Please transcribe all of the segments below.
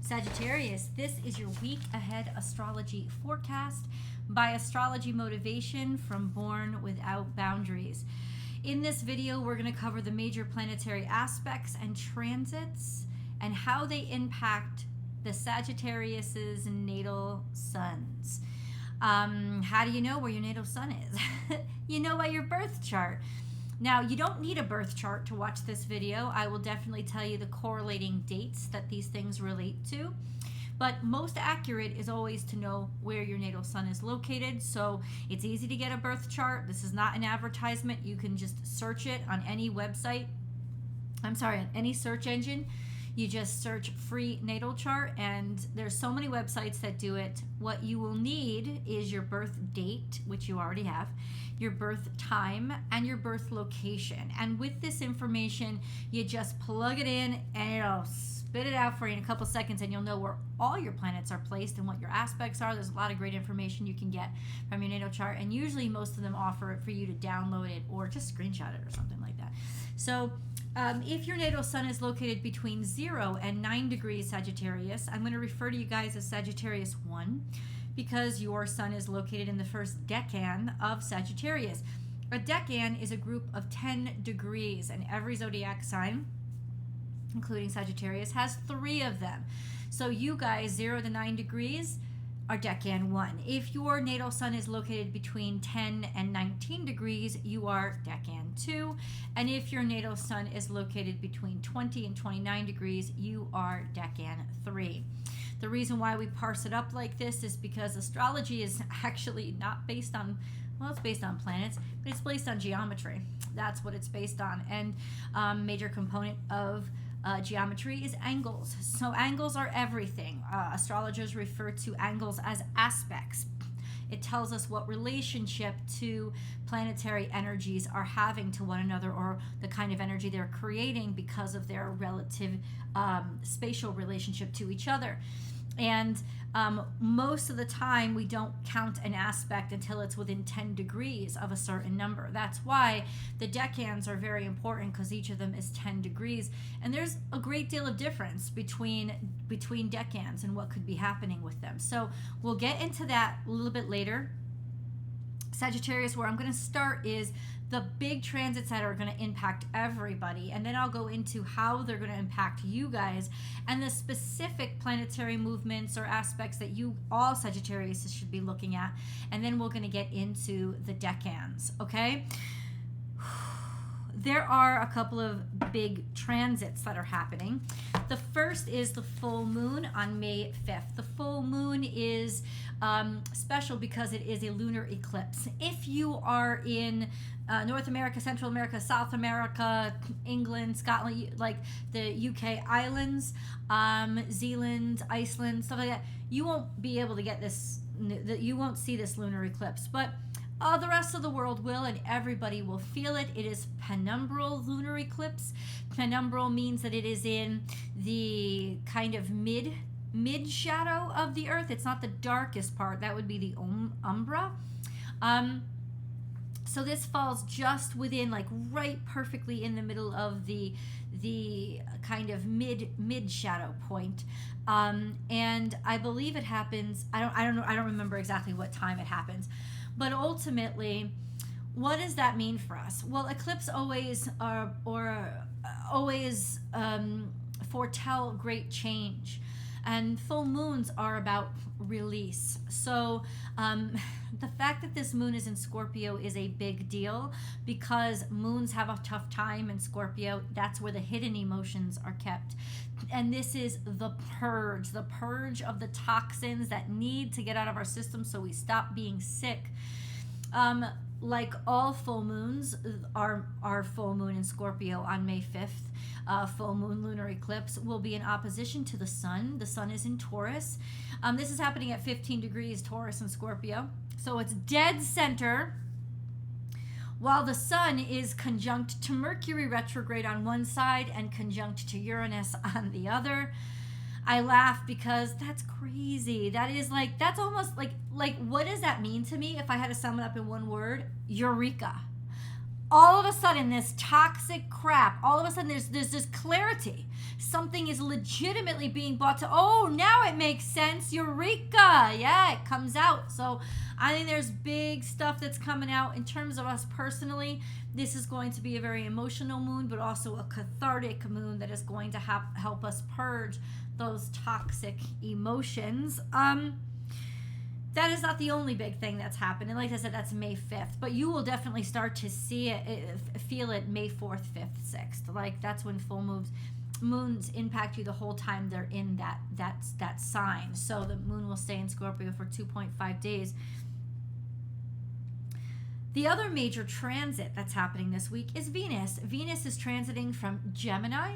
Sagittarius, this is your week ahead astrology forecast by Astrology Motivation from Born Without Boundaries. In this video, we're going to cover the major planetary aspects and transits and how they impact the Sagittarius's natal suns. How do you know where your natal sun is? You know by your birth chart. Now, you don't need a birth chart to watch this video. I will definitely tell you the correlating dates that these things relate to. But most accurate is always to know where your natal sun is located. So it's easy to get a birth chart. This is not an advertisement. You can just search it on any website. On any search engine. You just search free natal chart, and there's so many websites that do it. What you will need is your birth date, which you already have, your birth time, and your birth location. And with this information, you just plug it in and it'll spit it out for you in a couple seconds, and you'll know where all your planets are placed and what your aspects are. There's a lot of great information you can get from your natal chart, and usually most of them offer it for you to download it or just screenshot it or something like that. So if your natal sun is located between 0 and 9 degrees Sagittarius, I'm going to refer to you guys as Sagittarius 1 because your sun is located in the first decan of Sagittarius. A decan is a group of 10 degrees, and every zodiac sign, including Sagittarius, has 3 of them. So you guys, 0 to 9 degrees, are decan 1. If your natal sun is located between 10 and 19 degrees, you are decan 2. And if your natal sun is located between 20 and 29 degrees, you are decan 3. The reason why we parse it up like this is because astrology is actually not based on, well, it's based on planets, but it's based on geometry. That's what it's based on. And major component of geometry is angles. So angles are everything. Astrologers refer to angles as aspects. It tells us what relationship to planetary energies are having to one another, or the kind of energy they're creating because of their relative spatial relationship to each other. And most of the time we don't count an aspect until it's within 10 degrees of a certain number. That's why the decans are very important, because each of them is 10 degrees. And there's a great deal of difference between decans and what could be happening with them. So we'll get into that a little bit later. Sagittarius, where I'm going to start is the big transits that are going to impact everybody, and then I'll go into how they're going to impact you guys and the specific planetary movements or aspects that you, all Sagittarius, should be looking at, and then we're going to get into the decans, okay? There are a couple of big transits that are happening. The first is the full moon on May 5th. The full moon is special because it is a lunar eclipse. If you are in North America, Central America, South America, England, Scotland, like the UK islands, Zealand, Iceland, stuff like that, you won't be able to get this, you won't see this lunar eclipse. But the rest of the world will, and everybody will feel it. It is penumbral lunar eclipse. Penumbral means that it is in the kind of mid shadow of the earth. It's not the darkest part. That would be the umbra. So this falls just within, like right perfectly in the middle of the kind of mid shadow point. And I believe it happens, I don't remember exactly what time it happens. But ultimately, what does that mean for us? Well, eclipse always foretell great change, and full moons are about release. So the fact that this moon is in Scorpio is a big deal, because moons have a tough time in Scorpio. That's where the hidden emotions are kept. And this is the purge of the toxins that need to get out of our system so we stop being sick. Like all full moons, our full moon in Scorpio on May 5th, full moon lunar eclipse, will be in opposition to the sun. The sun is in Taurus. This is happening at 15 degrees Taurus and Scorpio. So it's dead center, while the sun is conjunct to Mercury retrograde on one side and conjunct to Uranus on the other. I laugh because that's crazy. That is like, that's almost like what does that mean to me if I had to sum it up in one word? Eureka. all of a sudden this toxic crap, all of a sudden there's this clarity. Something is legitimately being brought to, oh, now it makes sense. Eureka. Yeah, it comes out. So I think there's big stuff that's coming out in terms of us personally. This is going to be a very emotional moon, but also a cathartic moon that is going to help us purge those toxic emotions. That is not the only big thing that's happened. And like I said, that's May 5th. But you will definitely start to see it, feel it May 4th, 5th, 6th. Like that's when full moons impact you the whole time they're in that sign. So the moon will stay in Scorpio for 2.5 days. The other major transit that's happening this week is Venus. Venus is transiting from Gemini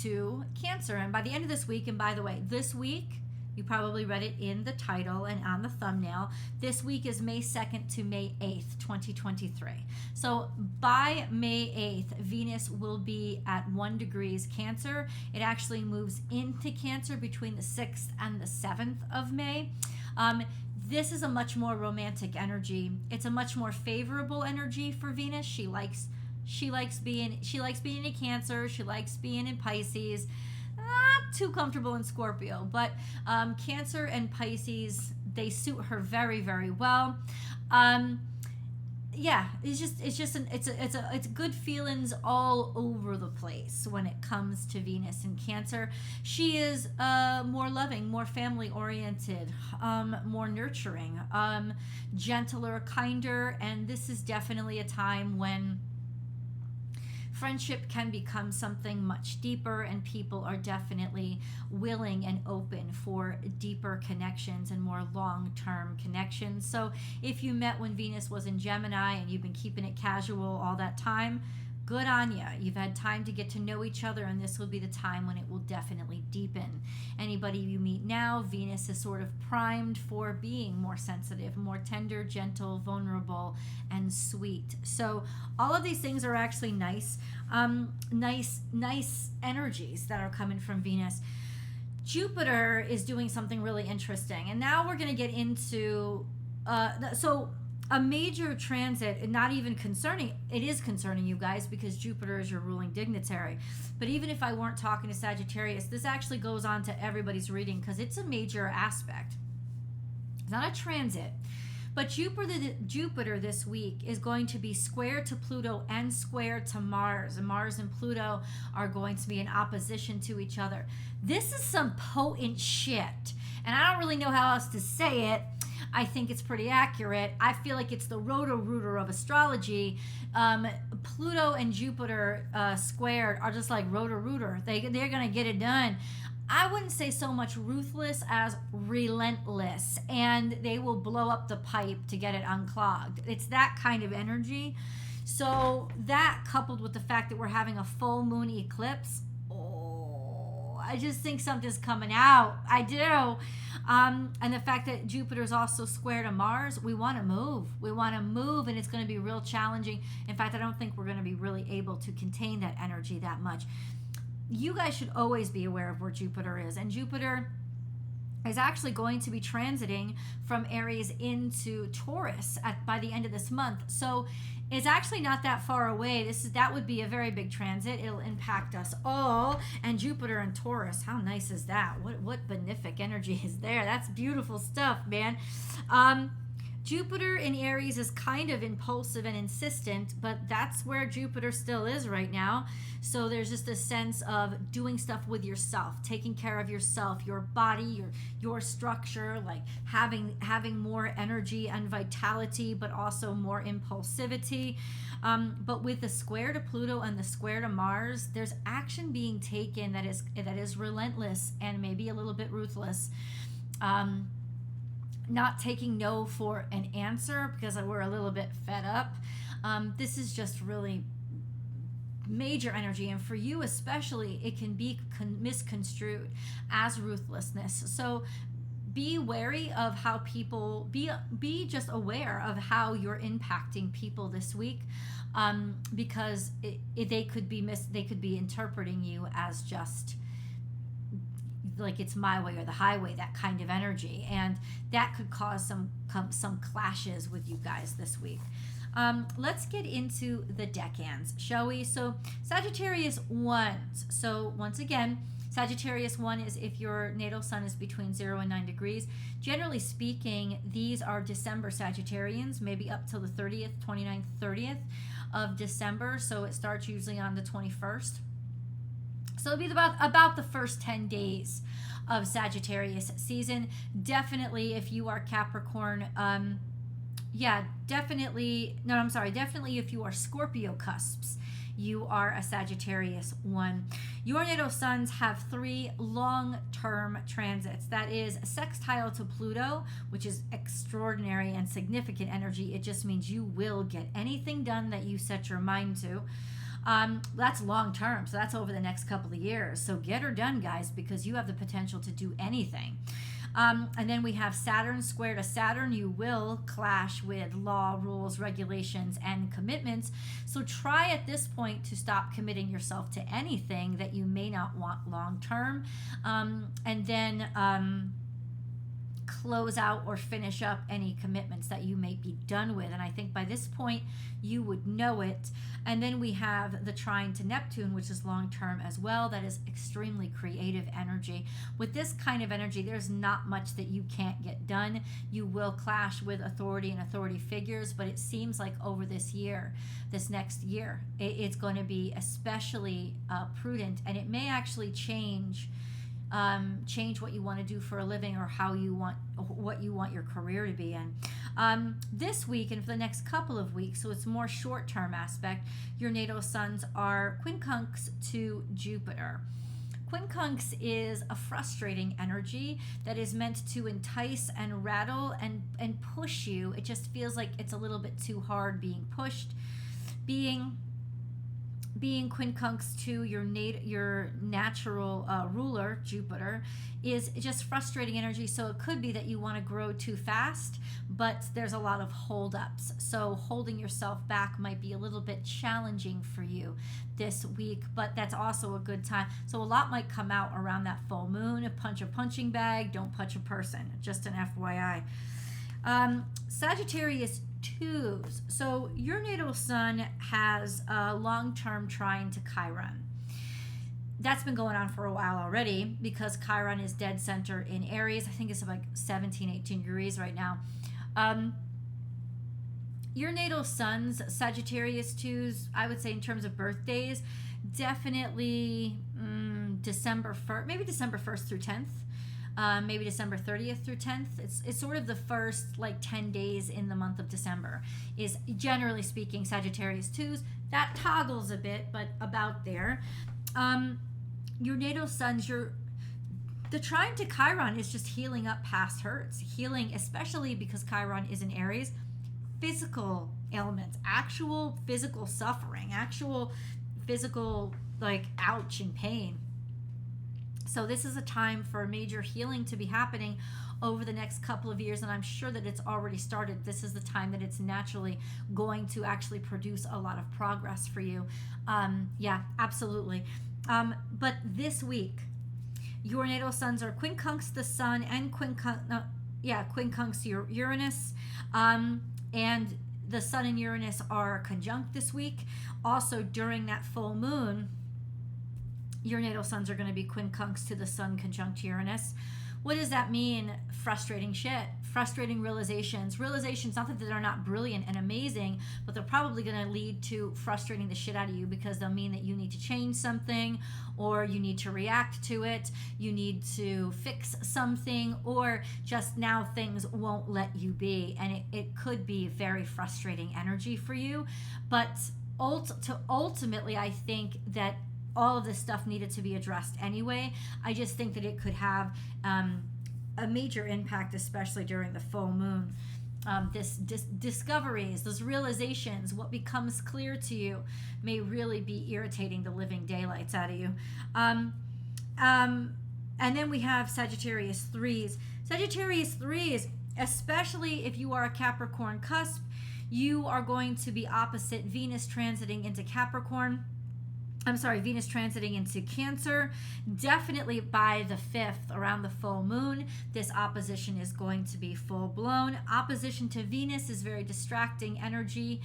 to Cancer. And by the end of this week, and by the way, this week, you probably read it in the title and on the thumbnail. This week is May 2nd to May 8th, 2023. So by May 8th, Venus will be at 1 degrees Cancer. It actually moves into Cancer between the 6th and the 7th of May. This is a much more romantic energy. It's a much more favorable energy for Venus. She likes being in Cancer. She likes being in Pisces. Not too comfortable in Scorpio, but Cancer and Pisces, they suit her very, very well. Yeah, it's good feelings all over the place when it comes to Venus and Cancer. She is more loving, more family oriented, more nurturing, gentler, kinder, and this is definitely a time when friendship can become something much deeper, and people are definitely willing and open for deeper connections and more long-term connections. So if you met when Venus was in Gemini and you've been keeping it casual all that time, good on you. You've had time to get to know each other, and this will be the time when it will definitely deepen. Anybody you meet now, Venus is sort of primed for being more sensitive, more tender, gentle, vulnerable, and sweet. So all of these things are actually nice energies that are coming from Venus. Jupiter is doing something really interesting, and now we're going to get into a major transit, not even concerning, it is concerning you guys because Jupiter is your ruling dignitary. But even if I weren't talking to Sagittarius, this actually goes on to everybody's reading because it's a major aspect. It's not a transit. But Jupiter this week is going to be square to Pluto and square to Mars. And Mars and Pluto are going to be in opposition to each other. This is some potent shit. And I don't really know how else to say it. I think it's pretty accurate. I feel like it's the roto-rooter of astrology. Pluto and Jupiter squared are just like roto-rooter. They're going to get it done. I wouldn't say so much ruthless as relentless, and they will blow up the pipe to get it unclogged. It's that kind of energy. So that coupled with the fact that we're having a full moon eclipse, I just think something's coming out. I do. And the fact that Jupiter is also square to Mars, we want to move. We want to move, and it's going to be real challenging. In fact, I don't think we're going to be really able to contain that energy that much. You guys should always be aware of where Jupiter is. And Jupiter is actually going to be transiting from Aries into Taurus by the end of this month. So it's actually not that far away. That would be a very big transit. It'll impact us all. And Jupiter and Taurus, how nice is that? What benefic energy is there? That's beautiful stuff, man. Jupiter in Aries is kind of impulsive and insistent, but that's where Jupiter still is right now. So there's just a sense of doing stuff with yourself, taking care of yourself, your body, your structure, like having more energy and vitality, but also more impulsivity. But with the square to Pluto and the square to Mars, there's action being taken that is relentless and maybe a little bit ruthless. Not taking no for an answer because we're a little bit fed up. This is just really major energy, and for you especially, it can be misconstrued as ruthlessness. So be wary of how people, be just aware of how you're impacting people this week, because they could be interpreting you as just like it's my way or the highway, that kind of energy, and that could cause some clashes with you guys this week. Let's get into the decans, shall we? So Sagittarius 1s. So once again, Sagittarius 1 is if your natal sun is between 0 and 9 degrees. Generally speaking, these are December Sagittarians, maybe up till the 30th, 29th, 30th of December. So it starts usually on the 21st. So it'll be about the first 10 days of Sagittarius season. Definitely if you are Capricorn, definitely if you are Scorpio cusps, you are a Sagittarius 1. Your natal suns have 3 long-term transits. That is sextile to Pluto, which is extraordinary and significant energy. It just means you will get anything done that you set your mind to. That's long-term, so that's over the next couple of years. So get her done, guys, because you have the potential to do anything. And then we have Saturn square to Saturn. You will clash with law, rules, regulations, and commitments. So try at this point to stop committing yourself to anything that you may not want long term. And then close out or finish up any commitments that you may be done with. And I think by this point you would know it. And then we have the trine to Neptune, which is long term as well. That is extremely creative energy. With this kind of energy, there's not much that you can't get done. You will clash with authority and authority figures, but it seems like over this next year, it's going to be especially prudent, and it may actually change what you want to do for a living, or what you want your career to be in. This week and for the next couple of weeks, so it's more short-term aspect, your natal suns are quincunx to Jupiter. Quincunx is a frustrating energy that is meant to entice and rattle and push you. It just feels like it's a little bit too hard being pushed. Being quincunx to your natural ruler, Jupiter, is just frustrating energy. So it could be that you want to grow too fast, but there's a lot of holdups. So holding yourself back might be a little bit challenging for you this week, but that's also a good time. So a lot might come out around that full moon. Punch a punching bag, don't punch a person. Just an FYI. Sagittarius 2s. So your natal sun has a long-term trine to Chiron. That's been going on for a while already because Chiron is dead center in Aries. I think it's like 17, 18 degrees right now. Your natal suns, Sagittarius 2s, I would say in terms of birthdays, definitely December 1st, maybe December 1st through 10th. Maybe December 30th through 10th. It's sort of the first like 10 days in the month of December is generally speaking Sagittarius 2s. That toggles a bit, but about there. Your natal suns, the trine to Chiron is just healing up past hurts. Healing, especially because Chiron is in Aries, physical ailments, actual physical suffering, actual physical like ouch and pain. So this is a time for major healing to be happening over the next couple of years, and I'm sure that it's already started. This is the time that it's naturally going to actually produce a lot of progress for you. Yeah, absolutely. But this week, your natal suns are quincunx the sun and quincunx Uranus, and the sun and Uranus are conjunct this week. Also, during that full moon, your natal suns are going to be quincunx to the sun conjunct Uranus. What does that mean? Frustrating shit. Frustrating realizations. Realizations, not that they're not brilliant and amazing, but they're probably going to lead to frustrating the shit out of you because they'll mean that you need to change something, or you need to react to it, you need to fix something, or just now things won't let you be. And it could be very frustrating energy for you. But ultimately, I think that all of this stuff needed to be addressed anyway. I just think that it could have a major impact, especially during the full moon. Discoveries, those realizations, what becomes clear to you may really be irritating the living daylights out of you. And then we have Sagittarius 3s. Sagittarius 3s, especially if you are a Capricorn cusp, you are going to be opposite Venus transiting into Capricorn. Venus transiting into Cancer. Definitely by the 5th, around the full moon, this opposition is going to be full blown. Opposition to Venus is very distracting energy.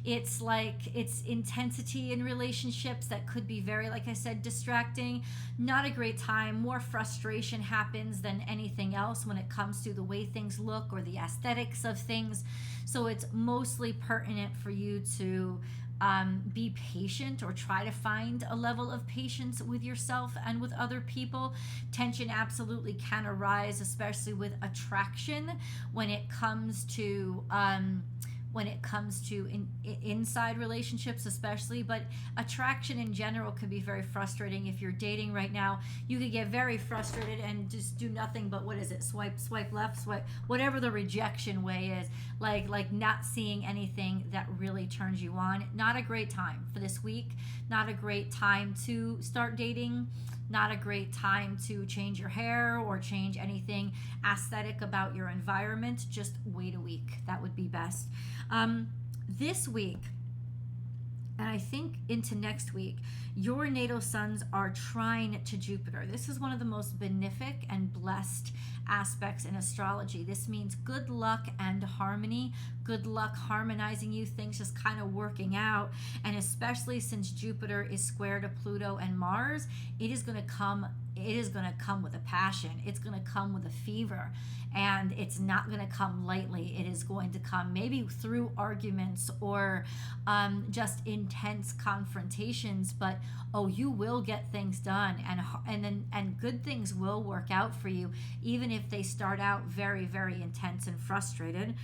It's like it's intensity in relationships that could be very, like I said, distracting. Not a great time. More frustration happens than anything else when it comes to the way things look or the aesthetics of things. So it's mostly pertinent for you to be patient, or try to find a level of patience with yourself and with other people. Tension absolutely can arise, especially with attraction when it comes to inside relationships especially, but attraction in general can be very frustrating. If you're dating right now, you could get very frustrated and just do nothing but, what is it, swipe left, swipe, whatever the rejection way is, like not seeing anything that really turns you on. Not a great time for this week. Not a great time to start dating. Not a great time to change your hair or change anything aesthetic about your environment. Just wait a week. That would be best. This week, and I think into next week, your natal suns are trine to Jupiter. This is one of the most benefic and blessed aspects in astrology. This means good luck and harmony. Good luck harmonizing you, things just kind of working out. And especially since Jupiter is square to Pluto and Mars, it is going to come with a passion. It's going to come with a fever, and it's not going to come lightly. It is going to come maybe through arguments or just intense confrontations, but you will get things done, and good things will work out for you, even if they start out very, very intense and frustrated.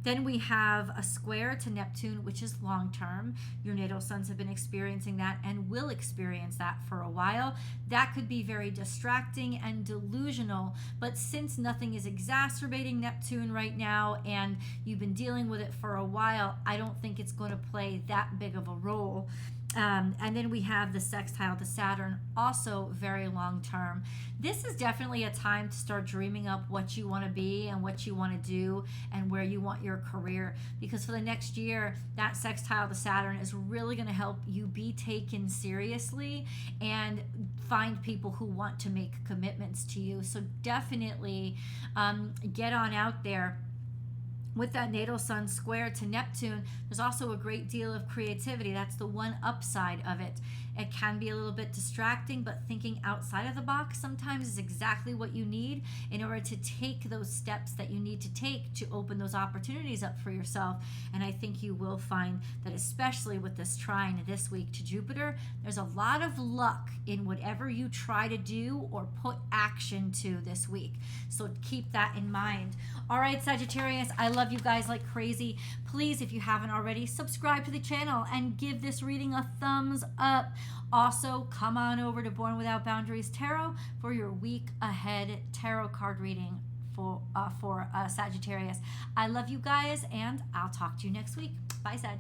Then we have a square to Neptune, which is long term. Your natal suns have been experiencing that and will experience that for a while. That could be very distracting and delusional, but since nothing is exacerbating Neptune right now and you've been dealing with it for a while, I don't think it's going to play that big of a role. And then we have the sextile to Saturn, also very long term. This is definitely a time to start dreaming up what you want to be and what you want to do and where you want your career, because for the next year, that sextile to Saturn is really going to help you be taken seriously and find people who want to make commitments to you. So definitely get on out there. With that natal sun square to Neptune, there's also a great deal of creativity. That's the one upside of it. It can be a little bit distracting, but thinking outside of the box sometimes is exactly what you need in order to take those steps that you need to take to open those opportunities up for yourself. And I think you will find that, especially with this trine this week to Jupiter, there's a lot of luck in whatever you try to do or put action to this week. So keep that in mind. All right, Sagittarius, I love you guys like crazy. Please, if you haven't already, subscribe to the channel and give this reading a thumbs up. Also, come on over to Born Without Boundaries Tarot for your week ahead tarot card reading for Sagittarius. I love you guys, and I'll talk to you next week. Bye, Sag.